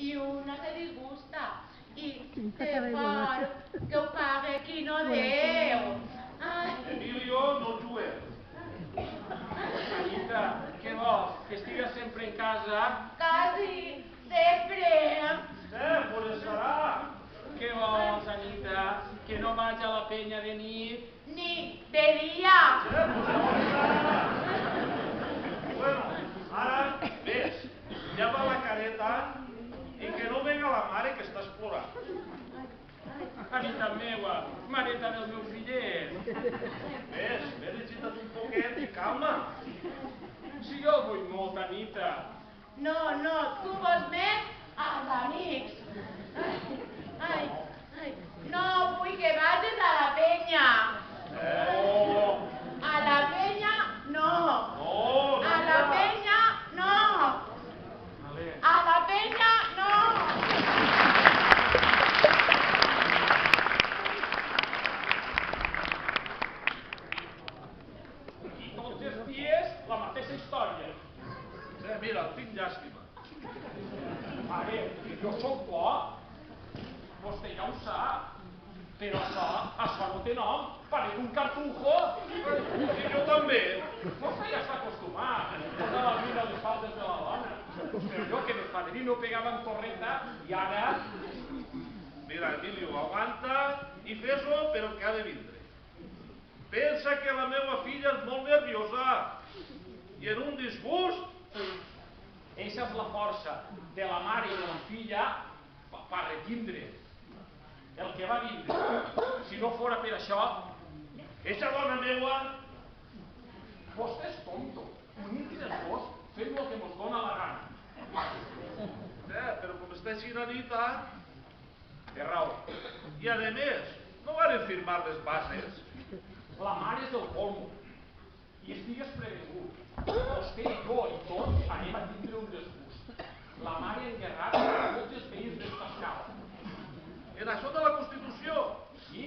i una se disgusta i què fan? Que ho pague qui no deu. Emilio, no jugueu. Anita, què vols? Que estigues sempre en casa? Quasi, sempre. Por serà. Què vols, Anita? Que no vaig a la penya de nit? Ni de dia. Bueno, ara, ves, llava la careta i que no venga la mare que estàs plorant. Anita meua, mareta del meu fillet. Ves, agita't un poquet i calma. Si jo el vull molt, Anita. No, tu vols més als amics. No vull que vagis a la penya. A la penya, no. A la penya, no. A la penya, no. I tots els dies la mateixa història. Mira, tinc llàstima. Mare, jo sóc bo. Vostè ja ho sap. Però això no té nom. Parec un cartujo. I jo també. Vostè ja està acostumat. Posava el vida a les faldes de la dona. Però jo, que el padrino pegava en torreta, i ara... Mira, Emilio, aguanta i fes-ho per el que ha de vindre. Pensa que la meva filla és molt nerviosa i en un disgust. Eixa és la força de la mare i de la filla per retindre el que va vindre. Si no fora per això, Eixa dona meua... vostè és tonto. Unint els dos, fem el que mos dona la gana. Però com està així la nita... Té raó. I a més, no varen firmar les bases. La mare és el colmo. I estigues previngut. Vostè i jo i tots anem a tindre un desgust. La mare enguerrada a tots els veïns d'Estascala. En això de la Constitució. Sí,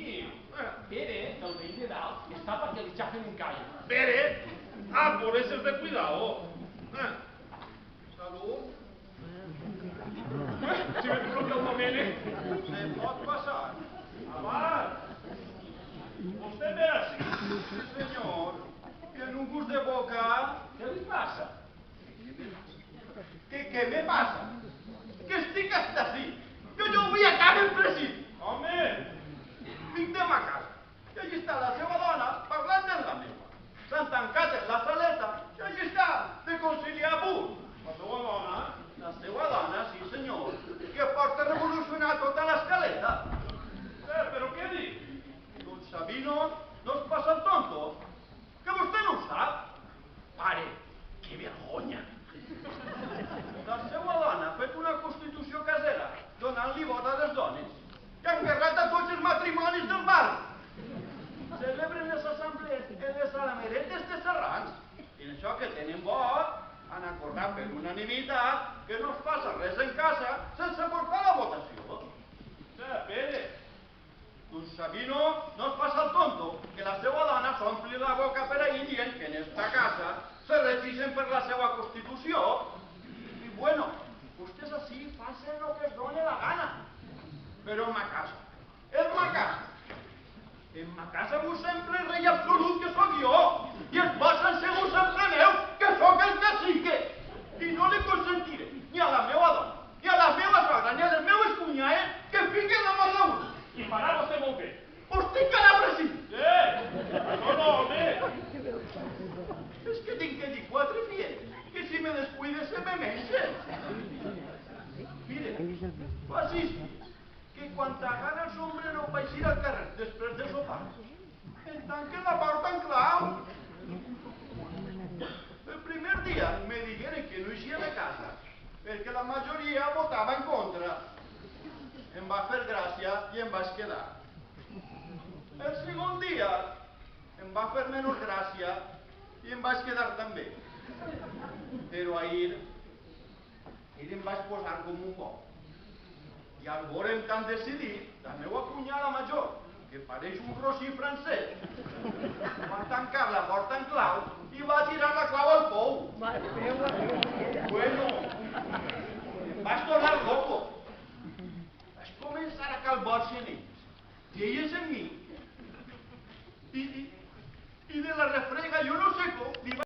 Pere, el veí de dalt, està perquè li xafen un call. Pere? Por eso es de cuidado. Salut. Si me truca el moment, Se pot passar. Abans. Vostè ve així. Sí, senyor. En un gust de boca. què li passa? ¿Qué me pasa? Que estic hasta así. Jo vull acabar en presit. Home. Vinc de ma casa. I allí està la seva dona parlant amb la meva. S'han tancat en la saleta i allí està, de conciliar punt. La seva dona, sí senyor, que porta a revolucionar tota l'escaleta. Però què dic? Don Sabino no es passa el tonto. Que vostè no ho sap. Pare, que vergonya. La seva dona ha fet una constitució casera, donant-li vot a les dones, i ha enguerrat a tots els matrimonis del barri. Celebren les assemblees en les alameretes de Serrans, i en això que tenen vot, han acordat per unanimitat que no es passa res en casa sense portar la votació. Pere, don Sabino no es passa el tonto, que la seva dona s'ompli la boca per ahir dient que en esta casa se regixen per la seva constitució. I bueno, vostès així facen el que es doni la gana. Però en ma casa, en ma casa vos sempre el rei absolut que sóc jo, i els vols segur sempre meu, que sóc el cacique. I no li consentiré ni a la meva dona, ni a la meva sogra, ni a les meues cunyades que fiquen la mà d'un. I farà vostè molt bé. Hosti, que la presit! No, home! És que tinc que dir 4 filles, que si me descuide se me mengen. Mire, fa 6 dies, que quan t'agarra el sombrero pa eixir al carrer després de sopar, em tanquen la porta en clau. El primer dia me digueren que no eixia de casa, perquè la majoria votava en contra. Em va fer gràcia i em vaig quedar. El segon dia em va fer menys gràcia i em vaig quedar també. Però ahir em vaig posar com un bo. I al veure'm tan decidit, la meva cunyada major, que pareix un rosí francès, va tancar la porta en clau i va tirar la clau al pou. Bueno, Vas tornar loco. Vas començar a calbar-se en ells. I elles en mi. I de la refrega, jo no sé com, li